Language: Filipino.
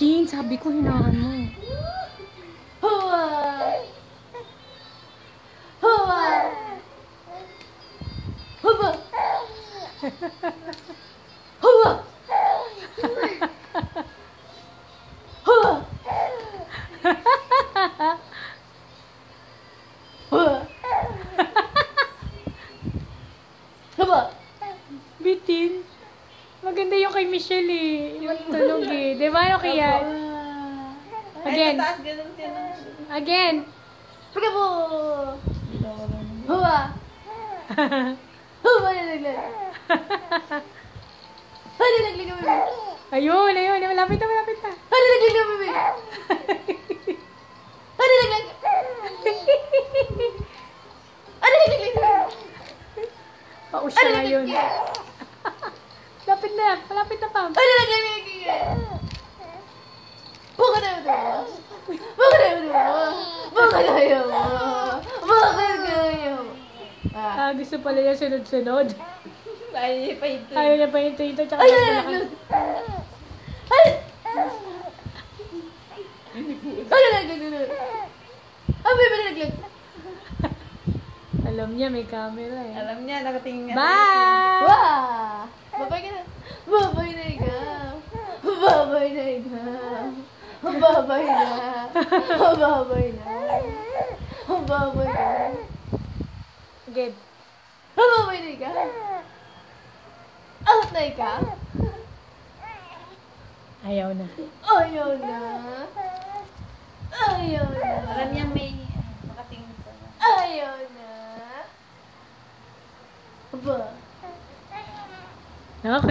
Shin, sabi ko hinahan mo. Huwa! Huwa! Huwa! Huwa! Huwa! Huwa! Huwa! Bitin. Maganda yung kay Michelle eh. Yung tunog eh. Di ba? Ano kaya? Again. Again. Pagka mo! Huwa! Huwa! Nalaglag! Nalaglag na bebe! Ayun, ayun. Malapit na, malapit na. Nalaglag na bebe! Nalaglag! Nalaglag! Oo siya ngayon. Malapit na, malapit na pa. Nalaglag! Bakit ayaw mo? Bakit ayaw mo? Bakit ayaw mo? Bakit ayaw mo? Ah, gusto pala niya sunod-sunod. Ayaw niya pa ito. Ayaw niya pa yung ito. Tsaka Ay, nalakad. ay! Nalaglag! Ang bebe nalaglag! Alam niya, may camera eh. Alam niya, nakatingin nga. Bye! Wow! Babay ka na! Babay na ikaw! Babay na ikaw! Babay na! Babay na! Babay na! Again. Babay na ikaw! Out na ikaw! Ayaw na. Ayaw na! Ayaw na! Alam niya may nakatingin sa Ayaw na! Aba! Okay.